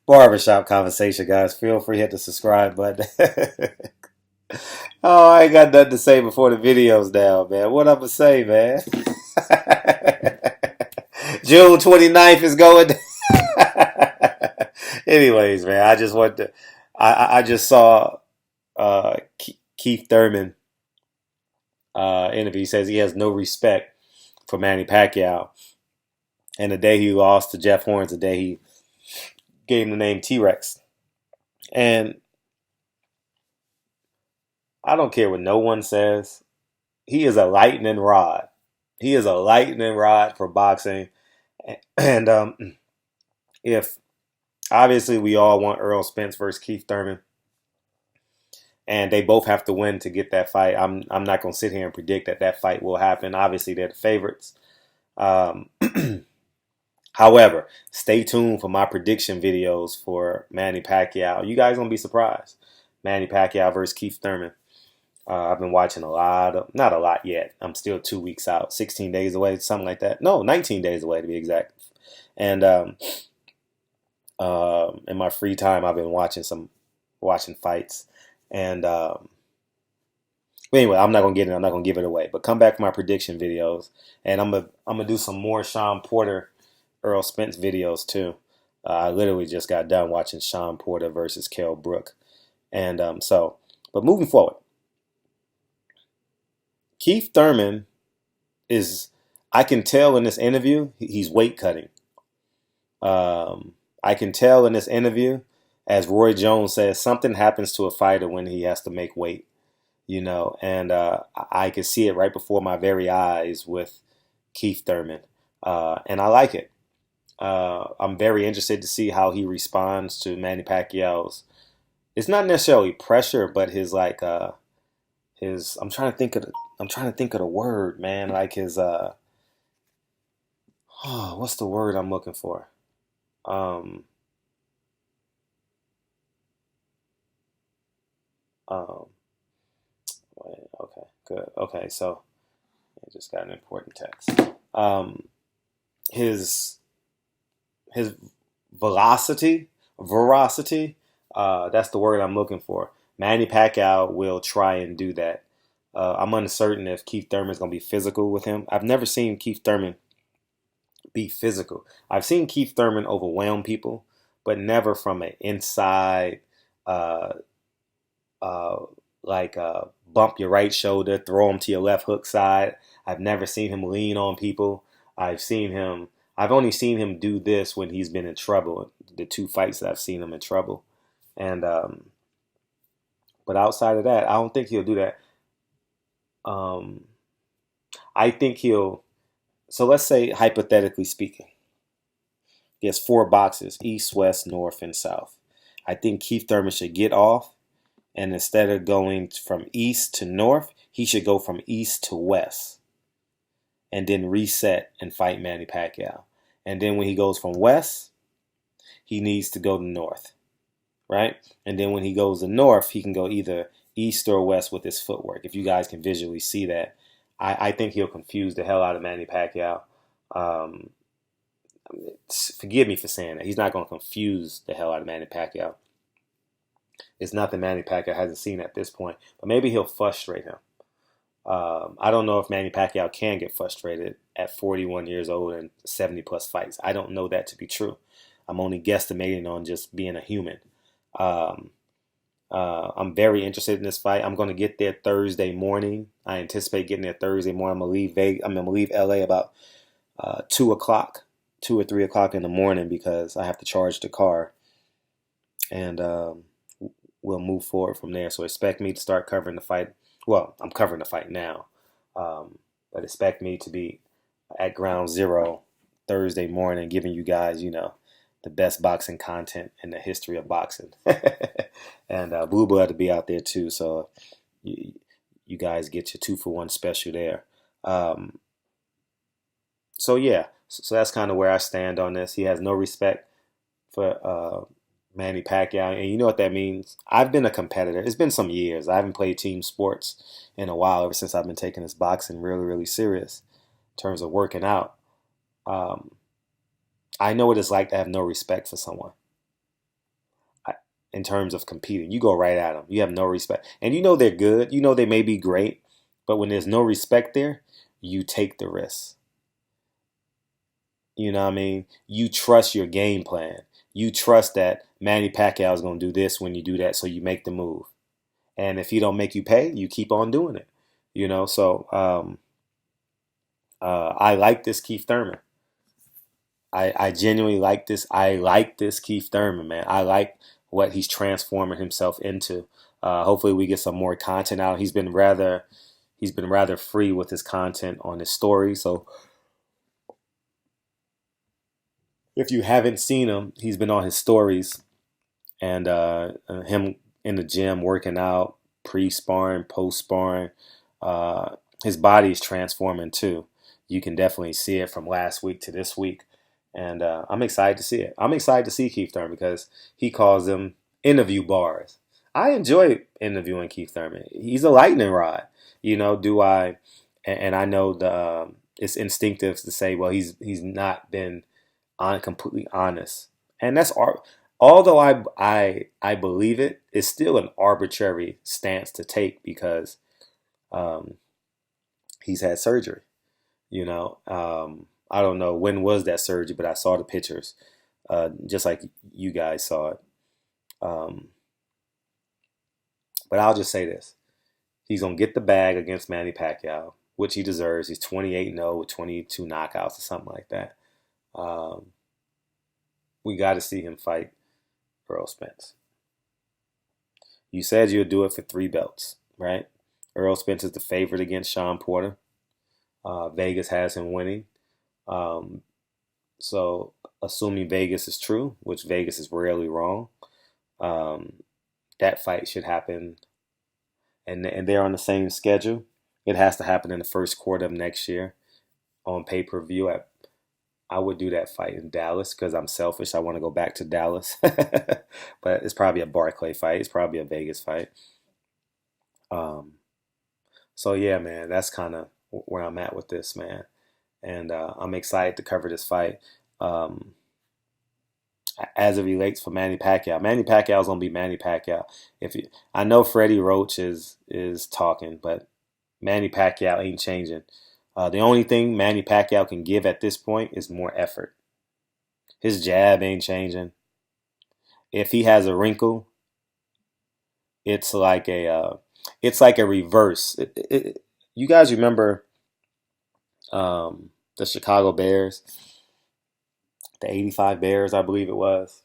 barbershop conversation, guys. Feel free to hit the subscribe button. Oh, I ain't got nothing to say before the video's down, man. What I'm gonna say, man? June 29th is going. Anyways, man, I just want to. I just saw Keith Thurman interview. He says he has no respect for Manny Pacquiao, and the day he lost to Jeff Horns, the day he gave him the name T-Rex, and I don't care what no one says. He is a lightning rod. He is a lightning rod for boxing. And if obviously we all want Earl Spence versus Keith Thurman, and they both have to win to get that fight. I'm not going to sit here and predict that fight will happen. Obviously, they're the favorites. Um, However, stay tuned for my prediction videos for Manny Pacquiao. You guys gonna be surprised. Manny Pacquiao versus Keith Thurman. I've been watching a lot of, not a lot yet. I'm still 2 weeks out, 16 days away, something like that. No, 19 days away to be exact. And in my free time, I've been watching fights. And anyway, I'm not gonna get it. I'm not gonna give it away. But come back for my prediction videos, and I'm gonna do some more Sean Porter, Earl Spence videos too. I literally just got done watching Sean Porter versus Kell Brook, and but moving forward. Keith Thurman is, I can tell in this interview, he's weight cutting. I can tell in this interview, as Roy Jones says, something happens to a fighter when he has to make weight, and I can see it right before my very eyes with Keith Thurman, and I like it. I'm very interested to see how he responds to Manny Pacquiao's. It's not necessarily pressure, but his his. I'm trying to think of the word, man. Like his what's the word I'm looking for? Um, um, okay, good. Okay, so I just got an important text. Um, his his veracity. That's the word I'm looking for. Manny Pacquiao will try and do that. I'm uncertain if Keith Thurman is going to be physical with him. I've never seen Keith Thurman be physical. I've seen Keith Thurman overwhelm people, but never from an inside, uh, uh, bump your right shoulder, throw him to your left hook side. I've never seen him lean on people. I've only seen him do this when he's been in trouble. The two fights that I've seen him in trouble, and but outside of that, I don't think he'll do that. Um, I think he'll. So let's say hypothetically speaking, he has four boxes: east, west, north, and south. I think Keith Thurman should get off, and instead of going from east to north, he should go from east to west, and then reset and fight Manny Pacquiao. And then when he goes from west, he needs to go to north, right? And then when he goes to north, he can go either east or west with his footwork. If you guys can visually see that, I think he'll confuse the hell out of Manny Pacquiao. Um, Forgive me for saying that. He's not going to confuse the hell out of Manny Pacquiao. It's nothing Manny Pacquiao hasn't seen at this point, but maybe he'll frustrate him. I don't know if Manny Pacquiao can get frustrated at 41 years old and 70 plus fights. I don't know that to be true. I'm only guesstimating on just being a human. Um, I'm very interested in this fight. I'm going to get there Thursday morning. I anticipate getting there Thursday morning. I'm going to leave LA about 2 o'clock, 2 or 3 o'clock in the morning because I have to charge the car, and we'll move forward from there. So expect me to start covering the fight. Well, I'm covering the fight now, but expect me to be at ground zero Thursday morning, giving you guys, the best boxing content in the history of boxing. And Blue Blood to be out there too, so you guys get your 2-for-1 special there. Um, so yeah, so that's kind of where I stand on this. He has no respect for Manny Pacquiao, and you know what that means. I've been a competitor. It's been some years. I haven't played team sports in a while, ever since I've been taking this boxing really, really serious in terms of working out. Um, I know what it's like to have no respect for someone. in terms of competing. You go right at them. You have no respect. And you know they're good. You know they may be great. But when there's no respect there, you take the risk. You know what I mean? You trust your game plan. You trust that Manny Pacquiao is going to do this when you do that, so you make the move. And if he don't make you pay, you keep on doing it. I like this Keith Thurman. I genuinely like this. I like this Keith Thurman, man. I like what he's transforming himself into. Hopefully, we get some more content out. He's been rather free with his content on his story. So if you haven't seen him, he's been on his stories and him in the gym working out, pre-sparring, post-sparring. Uh, his body is transforming too. You can definitely see it from last week to this week, and I'm excited to see it. I'm excited to see Keith Thurman because he calls them interview bars. I enjoy interviewing Keith Thurman. He's a lightning rod. Do I? And I know it's instinctive to say, well, he's not been completely honest, and that's art. Although I believe it, it's still an arbitrary stance to take because um, he's had surgery. I don't know when was that surgery, but I saw the pictures, just like you guys saw it. Um, but I'll just say this: he's gonna get the bag against Manny Pacquiao, which he deserves. He's 28-0 with 22 knockouts or something like that. Um, we got to see him fight Earl Spence. You said you'll do it for 3 belts, right? Earl Spence is the favorite against Sean Porter. Vegas has him winning. Um, so, assuming Vegas is true, which Vegas is rarely wrong, um, that fight should happen, and they're on the same schedule. It has to happen in the first quarter of next year on pay-per-view. I would do that fight in Dallas because I'm selfish. I want to go back to Dallas, but it's probably a Barclay fight. It's probably a Vegas fight. Um, so yeah, man, that's kind of where I'm at with this, man, and I'm excited to cover this fight. Um, as it relates for Manny Pacquiao, Manny Pacquiao is gonna be Manny Pacquiao. I know Freddie Roach is talking, but Manny Pacquiao ain't changing. The only thing Manny Pacquiao can give at this point is more effort. His jab ain't changing. If he has a wrinkle, it's like a reverse. You guys remember the Chicago Bears, the '85 Bears, I believe it was,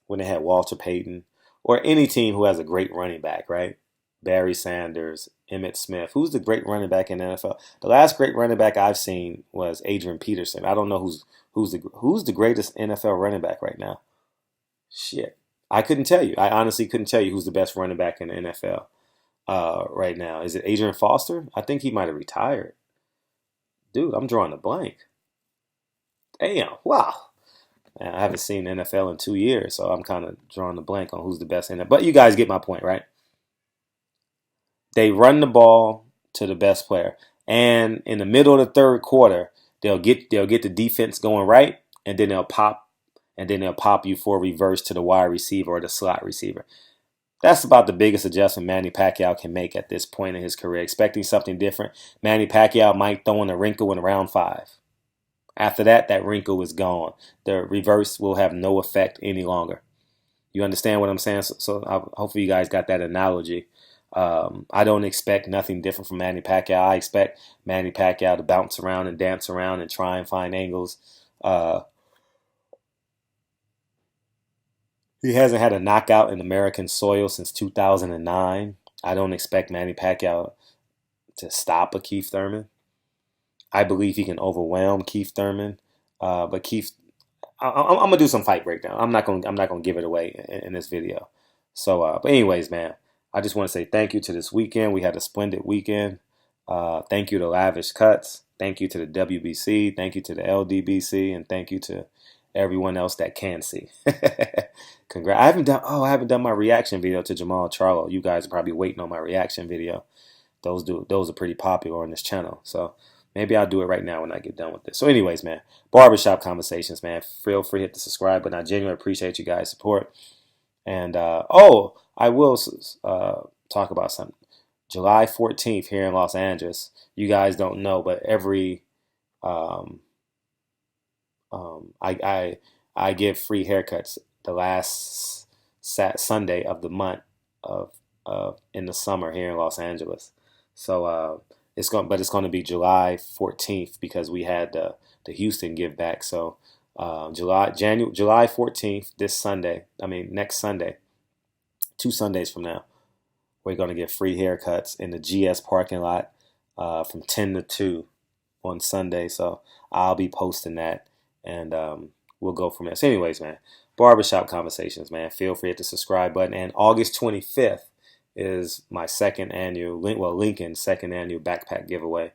when they had Walter Payton, or any team who has a great running back, right? Barry Sanders, Emmitt Smith. Who's the great running back in the NFL? The last great running back I've seen was Adrian Peterson. I don't know who's the greatest NFL running back right now. Shit, I couldn't tell you. I honestly couldn't tell you who's the best running back in the NFL right now. Is it Adrian Foster? I think he might have retired. Dude, I'm drawing a blank. Damn, wow. I haven't seen the NFL in 2 years, so I'm kind of drawing a blank on who's the best in it. But you guys get my point, right? They run the ball to the best player, and in the middle of the third quarter, they'll get the defense going right, and then they'll pop you for a reverse to the wide receiver or the slot receiver. That's about the biggest adjustment Manny Pacquiao can make at this point in his career. Expecting something different, Manny Pacquiao might throw in a wrinkle in round 5. After that, that wrinkle is gone. The reverse will have no effect any longer. You understand what I'm saying? So hopefully you guys got that analogy. I don't expect nothing different from Manny Pacquiao. I expect Manny Pacquiao to bounce around and dance around and try and find angles. Uh, he hasn't had a knockout in American soil since 2009. I don't expect Manny Pacquiao to stop a Keith Thurman. I believe he can overwhelm Keith Thurman, but I'm gonna do some fight breakdown. I'm not gonna give it away in this video. So, but anyways, man, I just want to say thank you to this weekend. We had a splendid weekend. Thank you to Lavish Cuts. Thank you to the WBC. Thank you to the LDBC, and thank you to everyone else that can see. Congrats! I haven't done my reaction video to Jamal Charlo. You guys are probably waiting on my reaction video. Those are pretty popular on this channel. So maybe I'll do it right now when I get done with this. So anyways, man, barbershop conversations, man. Feel free to hit the subscribe button. I genuinely appreciate you guys' support. And oh, I will talk about something. July 14th here in Los Angeles. You guys don't know, but every um, um, I, I I give free haircuts the last Sunday of the month of in the summer here in Los Angeles. So it's going to be July 14th because we had the Houston give back. So July 14th, this Sunday. I mean next Sunday, 2 Sundays from now, we're going to get free haircuts in the GS parking lot from 10 to 2 on Sunday. So I'll be posting that, and we'll go from there. So, anyways, man, barbershop conversations, man. Feel free to hit the subscribe button. And August 25th is my second annual, Lincoln's second annual backpack giveaway.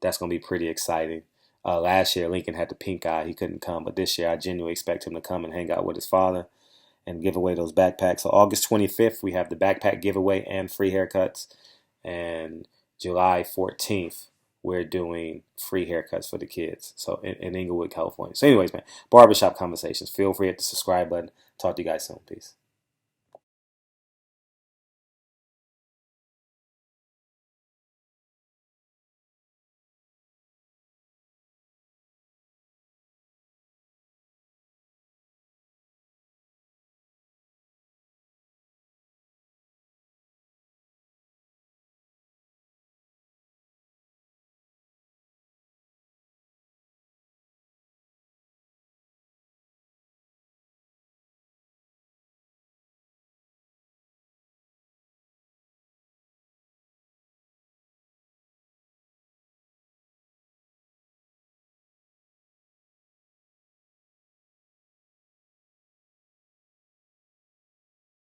That's going to be pretty exciting. Last year, Lincoln had the pink eye. He couldn't come. But this year, I genuinely expect him to come and hang out with his father and give away those backpacks. So August 25th, we have the backpack giveaway and free haircuts. And July 14th, we're doing free haircuts for the kids. So in Inglewood, California. So anyways, man, barbershop conversations. Feel free to hit the subscribe button. Talk to you guys soon. Peace.